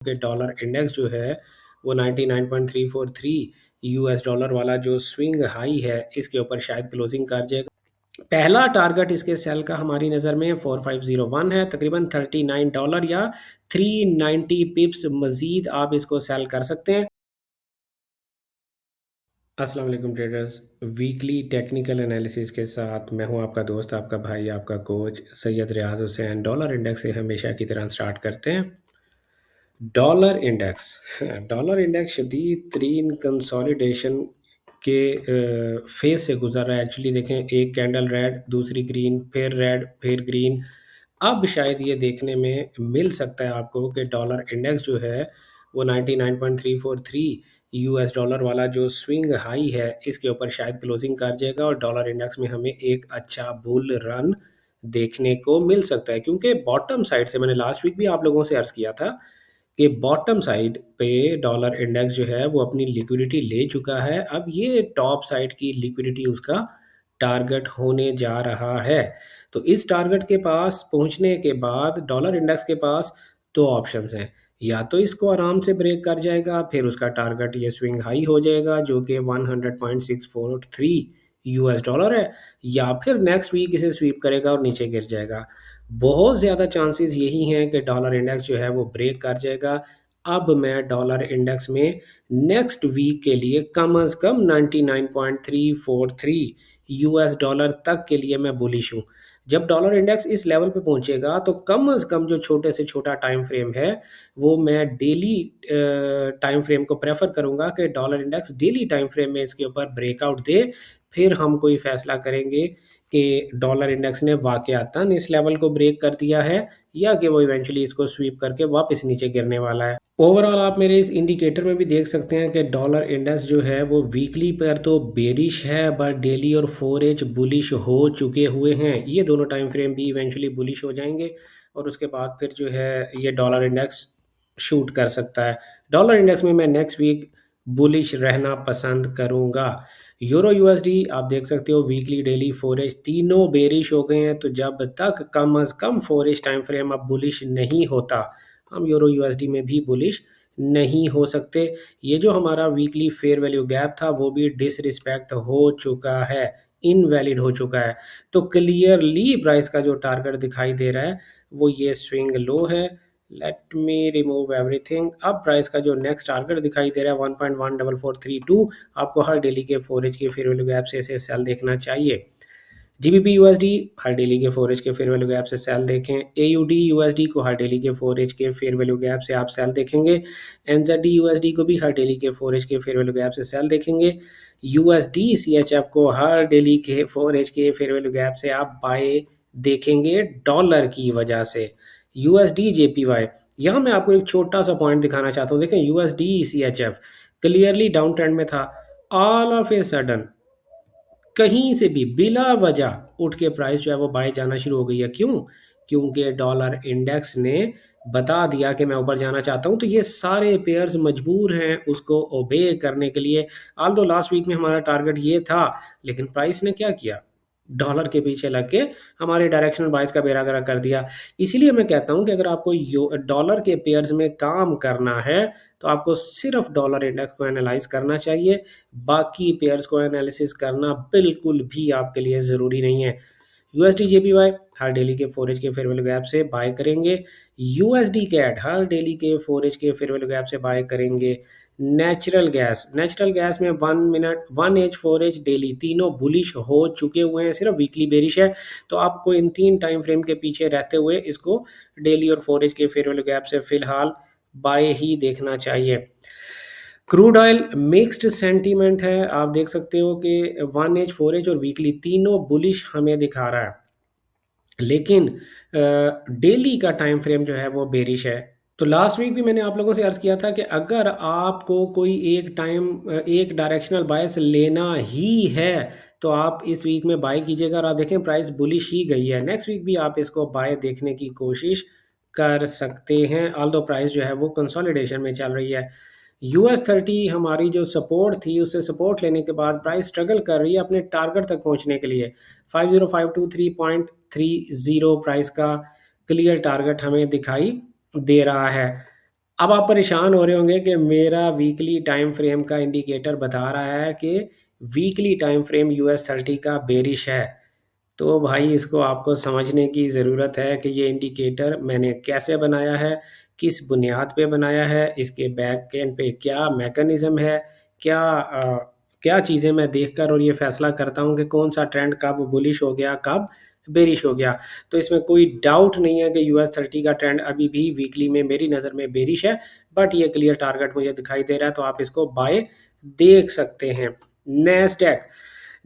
कि dollar index जो है वो 99.343 यूएस डॉलर वाला जो स्विंग हाई है इसके ऊपर शायद क्लोजिंग कर जाएगा। पहला टारगेट इसके सेल का हमारी नज़र में 4501 है, तकरीबन $39 या 390 पिप्स मजीद आप इसको सेल कर सकते हैं। अस्सलाम वालेकुम ट्रेडर्स, वीकली टेक्निकल एनालिसिस के साथ मैं हूं आपका दोस्त, आपका भाई, आपका कोच सैयद रियाज हुसैन। डॉलर इंडेक्स से हमेशा की तरह स्टार्ट करते हैं। डॉलर इंडेक्स डॉलर इंडेक्स शदीद तरीन कंसोलिडेशन के फेज से गुजर रहा है। एक्चुअली देखें, एक कैंडल रेड, दूसरी ग्रीन, फिर रेड, फिर ग्रीन। अब शायद ये देखने में मिल सकता है आपको कि डॉलर इंडेक्स जो है वो 99.343 यूएस डॉलर वाला जो स्विंग हाई है इसके ऊपर शायद क्लोजिंग कर जाएगा और डॉलर इंडेक्स में हमें एक अच्छा बुल रन देखने को मिल सकता है। क्योंकि बॉटम साइड से, मैंने लास्ट वीक भी आप लोगों से अर्ज़ किया था कि बॉटम साइड पे डॉलर इंडेक्स जो है वो अपनी लिक्विडिटी ले चुका है। अब ये टॉप साइड की लिक्विडिटी उसका टारगेट होने जा रहा है। तो इस टारगेट के पास पहुंचने के बाद डॉलर इंडेक्स के पास दो ऑप्शंस हैं। या तो इसको आराम से ब्रेक कर जाएगा, फिर उसका टारगेट ये स्विंग हाई हो जाएगा जो कि 100.643 यूएस डॉलर है, या फिर नेक्स्ट वीक इसे स्वीप करेगा और नीचे गिर जाएगा। बहुत ज़्यादा चांसेस यही हैं कि डॉलर इंडेक्स जो है वो ब्रेक कर जाएगा। अब मैं डॉलर इंडेक्स में नेक्स्ट वीक के लिए कम अज़ कम 99.343 यूएस डॉलर तक के लिए मैं बुलिश हूँ। जब डॉलर इंडेक्स इस लेवल पे पहुंचेगा तो कम अज़ कम जो छोटे से छोटा टाइम फ्रेम है वो मैं डेली टाइम फ्रेम को प्रेफर करूंगा कि dollar index daily time frame में इसके ऊपर ब्रेकआउट दे। फिर हम कोई फैसला करेंगे कि डॉलर इंडेक्स ने वाकयातन इस लेवल को ब्रेक कर दिया है या कि वो इवेंचुअली इसको स्वीप करके वापस नीचे गिरने वाला है। ओवरऑल आप मेरे इस इंडिकेटर में भी देख सकते हैं कि डॉलर इंडेक्स जो है वो वीकली पर तो बेरिश है, बट डेली और 4H बुलिश हो चुके हुए हैं। ये दोनों टाइम फ्रेम भी इवेंचुअली बुलिश हो जाएंगे और उसके बाद फिर जो है ये डॉलर इंडेक्स शूट कर सकता है। डॉलर इंडेक्स में मैं नेक्स्ट वीक बुलिश रहना पसंद करूंगा। यूरो यूएसडी आप देख सकते हो, वीकली डेली 4H तीनों बेरिश हो गए हैं। तो जब तक कम अज़ कम 4H टाइम फ्रेम अब बुलिश नहीं होता, हम यूरो यूएसडी में भी बुलिश नहीं हो सकते। ये जो हमारा वीकली फेयर वैल्यू गैप था वो भी डिसरिस्पेक्ट हो चुका है, इनवैलिड हो चुका है। तो क्लियरली प्राइस का जो टारगेट दिखाई दे रहा है वो ये स्विंग लो है। Let me remove everything. अब प्राइस का जो नेक्स्ट टारगेट दिखाई दे रहा है 1.14432, आपको हर डेली के 4H के फेयर वैल्यू गैप से इसे सेल देखना चाहिए। जीबीपी यूएसडी हर डेली के 4H के फेयर वैल्यू गैप से सेल देखें। एयूडी यूएसडी को हर डेली के 4H के फेयर वैल्यू गैप से आप सेल देखेंगे। एनजेडी यूएसडी को भी हर डेली के 4H के फेयर वैल्यू गैप से सेल देखेंगे। यूएसडी सीएचएफ को हर डेली के 4H के फेयर वैल्यू गैप से आप बाय देखेंगे डॉलर की वजह से। यूएसडी जेपीवाई, यहाँ मैं आपको एक छोटा सा पॉइंट दिखाना चाहता हूँ। देखें, USD CHF clearly down trend में था, ऑल ऑफ ए सडन कहीं से भी बिला वजह उठ के प्राइस जो है वो बाय जाना शुरू हो गई है। क्यों? क्योंकि डॉलर इंडेक्स ने बता दिया कि मैं ऊपर जाना चाहता हूं, तो ये सारे पेयर्स मजबूर हैं उसको ओबे करने के लिए। आल्दो लास्ट वीक में हमारा टारगेट ये था, लेकिन प्राइस ने क्या किया, डॉलर के पीछे लग के हमारे डायरेक्शनल बाइस का बेड़ा गर्क कर दिया। इसीलिए मैं कहता हूं कि अगर आपको डॉलर के पेयर्स में काम करना है तो आपको सिर्फ डॉलर इंडेक्स को एनालाइज करना चाहिए, बाकी पेयर्स को एनालिसिस करना बिल्कुल भी आपके लिए ज़रूरी नहीं है। यूएसडी जेपीवाई हर डेली के 4H के फेयर वैल्यू गैप से बाय करेंगे। यूएसडी कैट हर डेली के 4H के फेयर वैल्यू गैप से बाय करेंगे। नेचुरल गैस में 1 मिनट 1H 4H डेली तीनों बुलिश हो चुके हुए हैं, सिर्फ वीकली बेरिश है। तो आपको इन तीन टाइम फ्रेम के पीछे रहते हुए इसको डेली और 4H के फेयर वैल्यू गैप से फिलहाल बाय ही देखना चाहिए। क्रूड ऑयल मिक्स्ड सेंटीमेंट है, आप देख सकते हो कि 1H 4H और वीकली तीनों बुलिश हमें दिखा रहा है, लेकिन डेली का टाइम फ्रेम जो है वो बेरिश है। तो लास्ट वीक भी मैंने आप लोगों से अर्ज़ किया था कि अगर आपको कोई एक डायरेक्शनल बायस लेना ही है तो आप इस वीक में बाय कीजिएगा। और आप देखें प्राइस बुलिश ही गई है, नेक्स्ट वीक भी आप इसको बाय देखने की कोशिश कर सकते हैं। ऑल्दो प्राइस जो है वो कंसोलिडेशन में चल रही है। US 30 हमारी जो सपोर्ट थी, उससे सपोर्ट लेने के बाद प्राइस स्ट्रगल कर रही है अपने टारगेट तक पहुंचने के लिए। 50523.30 प्राइस का क्लियर टारगेट हमें दिखाई दे रहा है। अब आप परेशान हो रहे होंगे कि मेरा वीकली टाइम फ्रेम का इंडिकेटर बता रहा है कि वीकली टाइम फ्रेम US 30 का बेरिश है। तो भाई इसको आपको समझने की ज़रूरत है कि ये इंडिकेटर मैंने कैसे बनाया है, किस बुनियाद पे बनाया है, इसके बैक एंड पे क्या मैकेनिज़्म है, क्या चीज़ें मैं देखकर और ये फैसला करता हूँ कि कौन सा ट्रेंड कब बुलिश हो गया, कब बेरिश हो गया। तो इसमें कोई डाउट नहीं है कि US 30 का ट्रेंड अभी भी वीकली में मेरी नज़र में बेरिश है, बट ये क्लियर टारगेट मुझे दिखाई दे रहा है, तो आप इसको बाय देख सकते हैं। नेस्डैक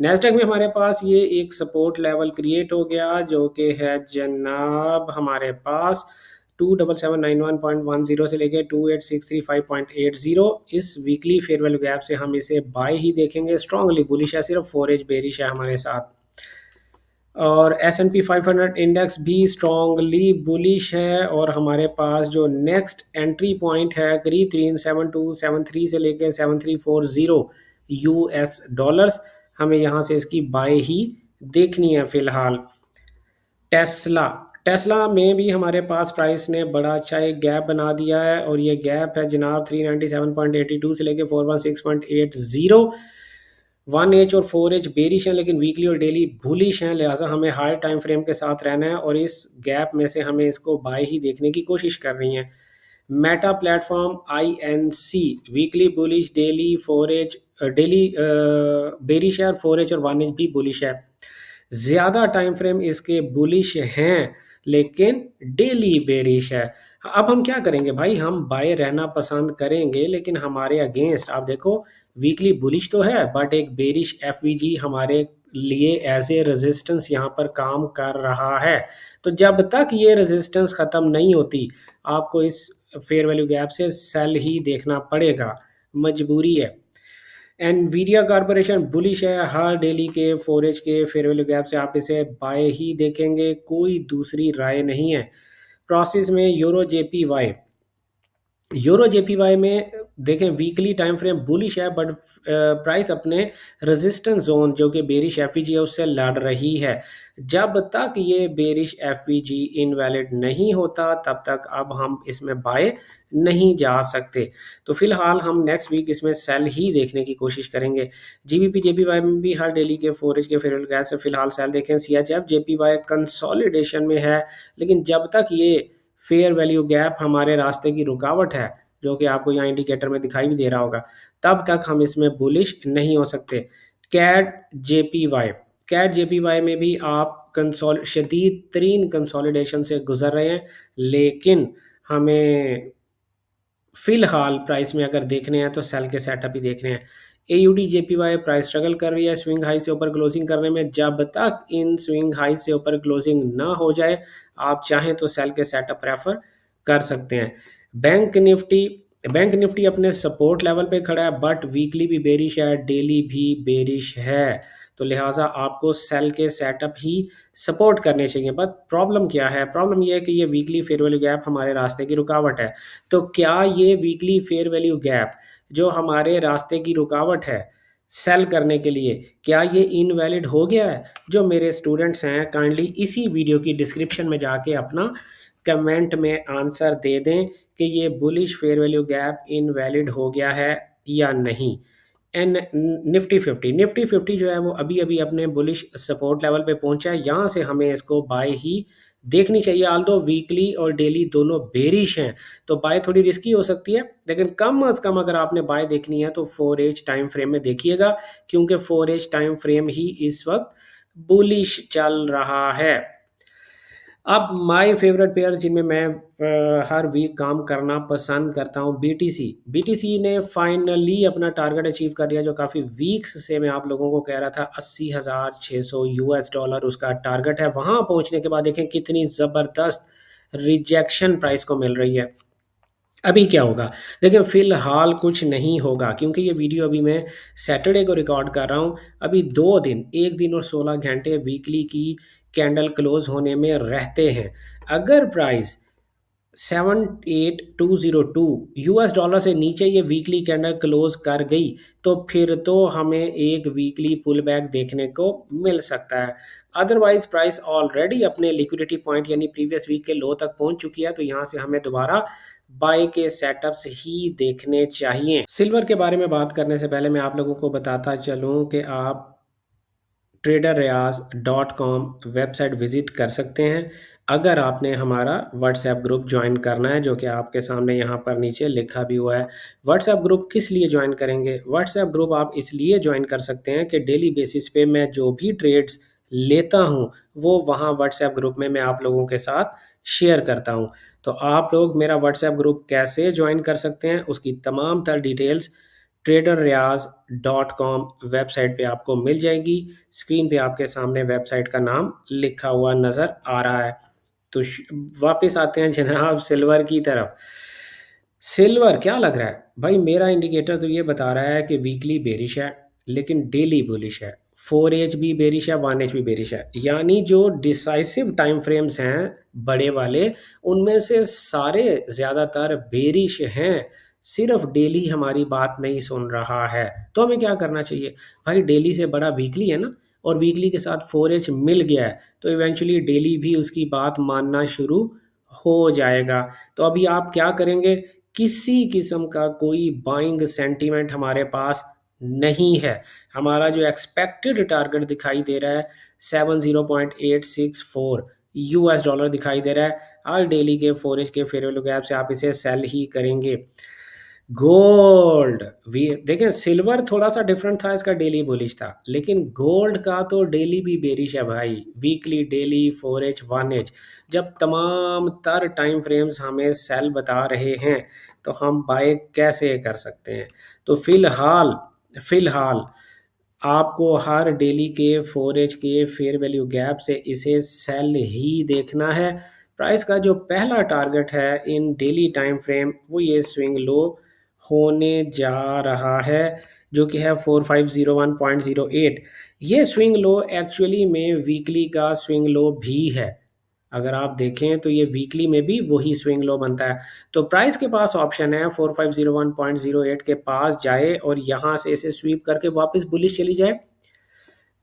नेस्डैक में हमारे पास ये एक सपोर्ट लेवल क्रिएट हो गया जो कि है जनाब हमारे पास 27791.10 से लेके 28635.80। इस वीकली फेयर वैल्यू गैप से हम इसे बाय ही देखेंगे। स्ट्रांगली बुलिश है, सिर्फ 4 एज बेरिश है हमारे साथ। और S&P 500 इंडेक्स भी स्ट्रांगली बुलिश है और हमारे पास जो नेक्स्ट एंट्री पॉइंट है करीब 37273 से लेके 7340 US डॉलर्स, हमें यहाँ से इसकी बाय ही देखनी है फिलहाल। टेस्ला टेस्ला में भी हमारे पास प्राइस ने बड़ा अच्छा एक गैप बना दिया है और ये गैप है जनाब 397.82 से लेके 416.80। 1 एच और 4 एच बेरिश हैं लेकिन वीकली और डेली बुलिश हैं, लिहाजा हमें हाई टाइम फ्रेम के साथ रहना है और इस गैप में से हमें इसको बाय ही देखने की कोशिश कर रही है। Meta platform INC weekly bullish, daily 4 H daily bearish है और 4 एच और 1 एच भी बुलिश है। ज़्यादा टाइम फ्रेम इसके बुलिश हैं लेकिन डेली बेरिश है। अब हम क्या करेंगे भाई, हम बाय रहना पसंद करेंगे लेकिन हमारे अगेंस्ट आप देखो वीकली बुलिश तो है बट एक बेरिश FVG हमारे लिए एज ए रेजिस्टेंस यहाँ पर काम कर रहा है। तो जब तक ये रेजिस्टेंस ख़त्म नहीं होती आपको इस फेयर वैल्यू गैप से सेल ही देखना पड़ेगा, मजबूरी है। एनवीडिया कॉरपोरेशन बुलिश है, हर डेली के 4 एच के फेयर वैल्यू गैप से आप इसे बाय ही देखेंगे, कोई दूसरी राय नहीं है। प्रोसेस में यूरो JPY में देखें वीकली टाइम फ्रेम बुलिश है बट प्राइस अपने रेजिस्टेंस जोन जो कि बेरिश FVG है उससे लड़ रही है। जब तक ये बेरिश FVG इनवैलिड नहीं होता तब तक अब हम इसमें बाय नहीं जा सकते। तो फिलहाल हम नेक्स्ट वीक इसमें सेल ही देखने की कोशिश करेंगे। GBP JPY में भी हर डेली के 4 एच के फेयर गैप से फिलहाल सेल देखें। CHF JPY कंसोलिडेशन में है लेकिन जब तक ये फेयर वैल्यू गैप हमारे रास्ते की रुकावट है जो कि आपको यहाँ इंडिकेटर में दिखाई भी दे रहा होगा, तब तक हम इसमें बुलिश नहीं हो सकते। कैट जेपीवाई कैट जेपीवाई में भी आप शदीद तरीन कंसोलिडेशन से गुजर रहे हैं लेकिन हमें फिलहाल प्राइस में अगर देखने हैं तो सेल के सेटअप ही देखने हैं। AUD JPY प्राइस स्ट्रगल कर रही है स्विंग हाई से ऊपर क्लोजिंग करने में। जब तक इन स्विंग हाई से ऊपर क्लोजिंग ना हो जाए आप चाहें तो सेल के सेटअप प्रेफर कर सकते हैं। बैंक निफ्टी अपने सपोर्ट लेवल पे खड़ा है बट वीकली भी बेरिश है, डेली भी बेरिश है, तो लिहाजा आपको सेल के सेटअप ही सपोर्ट करने चाहिए। बट प्रॉब्लम क्या है, प्रॉब्लम यह है कि ये वीकली फेयर वैल्यू गैप हमारे रास्ते की रुकावट है। तो क्या ये वीकली फेयर वैल्यू गैप जो हमारे रास्ते की रुकावट है सेल करने के लिए, क्या ये इनवैलिड हो गया है? जो मेरे स्टूडेंट्स हैं काइंडली इसी वीडियो की डिस्क्रिप्शन में जाके अपना कमेंट में आंसर दे दें कि ये bullish fair value gap invalid हो गया है या नहीं। एन निफ्टी 50 जो है वो अभी अभी अपने बुलिश सपोर्ट लेवल पे पहुंचा है, यहाँ से हमें इसको बाय ही देखनी चाहिए। आल्दो वीकली और डेली दोनों बेरिश हैं तो बाय थोड़ी रिस्की हो सकती है लेकिन कम अज कम अगर आपने बाय देखनी है तो 4 एच टाइम फ्रेम में देखिएगा क्योंकि 4 एच टाइम फ्रेम ही इस वक्त बुलिश चल रहा है। अब माय फेवरेट पेयर जिनमें मैं हर वीक काम करना पसंद करता हूं, BTC ने फाइनली अपना टारगेट अचीव कर लिया जो काफ़ी वीक्स से मैं आप लोगों को कह रहा था। 80,600 US डॉलर उसका टारगेट है। वहां पहुंचने के बाद देखें कितनी ज़बरदस्त रिजेक्शन प्राइस को मिल रही है। अभी क्या होगा देखिए, फिलहाल कुछ नहीं होगा क्योंकि ये वीडियो अभी मैं सैटरडे को रिकॉर्ड कर रहा हूँ। अभी 2 दिन, 1 दिन और 16 घंटे वीकली की कैंडल क्लोज होने में रहते हैं। अगर प्राइस 78202 US डॉलर से नीचे ये वीकली कैंडल क्लोज कर गई तो फिर तो हमें एक वीकली पुल बैक देखने को मिल सकता है। अदरवाइज प्राइस ऑलरेडी अपने लिक्विडिटी पॉइंट यानी प्रीवियस वीक के लो तक पहुंच चुकी है तो यहाँ से हमें दोबारा बाय के सेटअप्स ही देखने चाहिए। सिल्वर के बारे में बात करने से पहले मैं आप लोगों को बताता चलूं कि आप traderreaz.com वेबसाइट विजिट कर सकते हैं अगर आपने हमारा व्हाट्सएप ग्रुप ज्वाइन करना है, जो कि आपके सामने यहाँ पर नीचे लिखा भी हुआ है। व्हाट्सएप ग्रुप किस लिए ज्वाइन करेंगे? व्हाट्सएप ग्रुप आप इसलिए ज्वाइन कर सकते हैं कि डेली बेसिस पे मैं जो भी ट्रेड्स लेता हूँ वो वहाँ व्हाट्सएप ग्रुप में मैं आप लोगों के साथ शेयर करता हूँ। तो आप लोग मेरा व्हाट्सएप ग्रुप कैसे ज्वाइन कर सकते हैं उसकी तमाम तर डिटेल्स traderreaz.com वेबसाइट पे आपको मिल जाएगी। स्क्रीन पे आपके सामने वेबसाइट का नाम लिखा हुआ नज़र आ रहा है। तो वापस आते हैं जनाब सिल्वर की तरफ। सिल्वर क्या लग रहा है भाई? मेरा इंडिकेटर तो ये बता रहा है कि वीकली बेरिश है लेकिन डेली बुलिश है। 4H भी बेरिश है, 1H भी बेरिश है, यानी जो डिसाइसिव टाइम फ्रेम्स हैं बड़े वाले उनमें से सारे ज़्यादातर बेरिश हैं। सिर्फ डेली हमारी बात नहीं सुन रहा है। तो हमें क्या करना चाहिए भाई? डेली से बड़ा वीकली है ना, और वीकली के साथ 4H मिल गया है तो इवेंचुअली डेली भी उसकी बात मानना शुरू हो जाएगा। तो अभी आप क्या करेंगे? किसी किस्म का कोई बाइंग सेंटीमेंट हमारे पास नहीं है। हमारा जो एक्सपेक्टेड टारगेट दिखाई दे रहा है 70.864 यूएस डॉलर दिखाई दे रहा है। हर डेली के 4H के फेयर वैल्यू गैप से आप इसे सेल ही करेंगे। गोल्ड भी देखें, सिल्वर थोड़ा सा डिफरेंट था, इसका डेली बुलिश था, लेकिन गोल्ड का तो डेली भी बेरिश है भाई। वीकली, डेली, 4H, 1H जब तमाम तर टाइम फ्रेम्स हमें सेल बता रहे हैं तो हम बाय कैसे कर सकते हैं? तो फिलहाल आपको हर डेली के 4H के फेयर वैल्यू गैप से इसे सेल ही देखना है। प्राइस का जो पहला टारगेट है इन डेली टाइम फ्रेम वो ये स्विंग लो होने जा रहा है, जो कि है 4501.08। ये स्विंग लो एक्चुअली में वीकली का स्विंग लो भी है। अगर आप देखें तो ये वीकली में भी वही स्विंग लो बनता है। तो प्राइस के पास ऑप्शन है 4501.08 के पास जाए और यहाँ से इसे स्वीप करके वापस बुलिश चली जाए,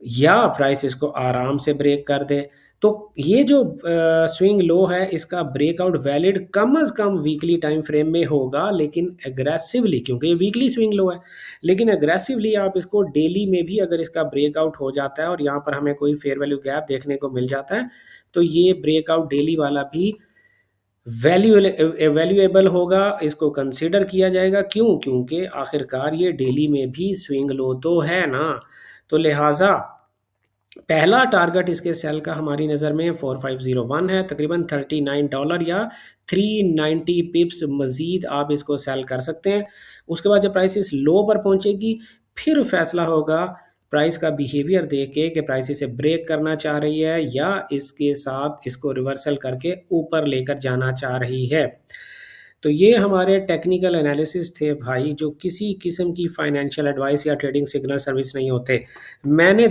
या प्राइस इसको आराम से ब्रेक कर दे। तो ये जो स्विंग लो है इसका ब्रेकआउट वैलिड कम अज कम वीकली टाइम फ्रेम में होगा, लेकिन एग्रेसिवली, क्योंकि ये वीकली स्विंग लो है, लेकिन एग्रेसिवली आप इसको डेली में भी अगर इसका ब्रेकआउट हो जाता है और यहाँ पर हमें कोई फेयर वैल्यू गैप देखने को मिल जाता है तो ये ब्रेकआउट डेली वाला भी वैल्यूएबल होगा, इसको कंसिडर किया जाएगा। क्यों? क्योंकि आखिरकार ये डेली में भी स्विंग लो तो है ना। तो लिहाजा पहला टारगेट इसके सेल का हमारी नज़र में 4501 है, तकरीबन $39 या 390 पिप्स मज़ीद आप इसको सेल कर सकते हैं। उसके बाद जब प्राइस इस लो पर पहुंचेगी फिर फैसला होगा प्राइस का बिहेवियर देख के कि प्राइस इसे ब्रेक करना चाह रही है या इसके साथ इसको रिवर्सल करके ऊपर लेकर जाना चाह रही है। तो ये हमारे टेक्निकल एनालिसिस थे भाई, जो किसी किस्म की फाइनेंशियल एडवाइस या ट्रेडिंग सिग्नल सर्विस नहीं होते। मैंने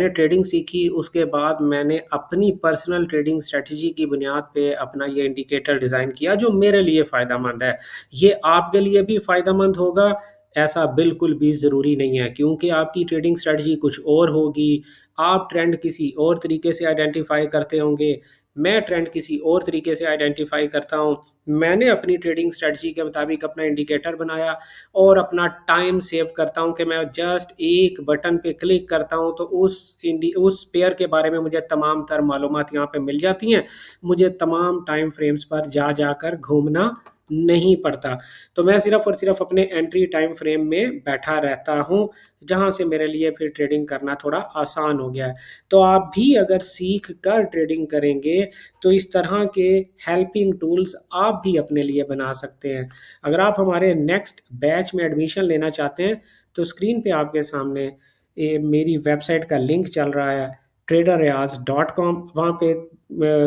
ट्रेडिंग सीखी, उसके बाद मैंने अपनी पर्सनल ट्रेडिंग स्ट्रेटजी की बुनियाद पे अपना ये इंडिकेटर डिज़ाइन किया जो मेरे लिए फ़ायदेमंद है। ये आपके लिए भी फ़ायदेमंद होगा ऐसा बिल्कुल भी ज़रूरी नहीं है, क्योंकि आपकी ट्रेडिंग स्ट्रेटजी कुछ और होगी, आप ट्रेंड किसी और तरीके से आइडेंटिफाई करते होंगे, मैं ट्रेंड किसी और तरीके से आइडेंटिफाई करता हूँ। मैंने अपनी ट्रेडिंग स्ट्रेटजी के मुताबिक अपना इंडिकेटर बनाया और अपना टाइम सेव करता हूँ कि मैं जस्ट एक बटन पे क्लिक करता हूँ तो उस पेयर के बारे में मुझे तमाम तर मालूमात यहाँ पे मिल जाती हैं। मुझे तमाम टाइम फ्रेम्स पर जा जाकर घूमना नहीं पड़ता। तो मैं सिर्फ और सिर्फ अपने एंट्री टाइम फ्रेम में बैठा रहता हूँ, जहाँ से मेरे लिए फिर ट्रेडिंग करना थोड़ा आसान हो गया है। तो आप भी अगर सीख कर ट्रेडिंग करेंगे तो इस तरह के हेल्पिंग टूल्स आप भी अपने लिए बना सकते हैं। अगर आप हमारे नेक्स्ट बैच में एडमिशन लेना चाहते हैं तो स्क्रीन पे आपके सामने मेरी वेबसाइट का लिंक चल रहा है traderreaz.com। वहाँ पे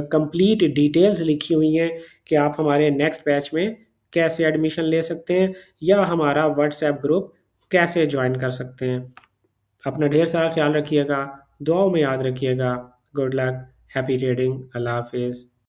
कंप्लीट डिटेल्स लिखी हुई हैं कि आप हमारे नेक्स्ट बैच में कैसे एडमिशन ले सकते हैं या हमारा व्हाट्सएप ग्रुप कैसे ज्वाइन कर सकते हैं। अपना ढेर सारा ख्याल रखिएगा, दुआओं में याद रखिएगा। गुड लक, हैप्पी ट्रेडिंग, अल्लाह हाफिज़।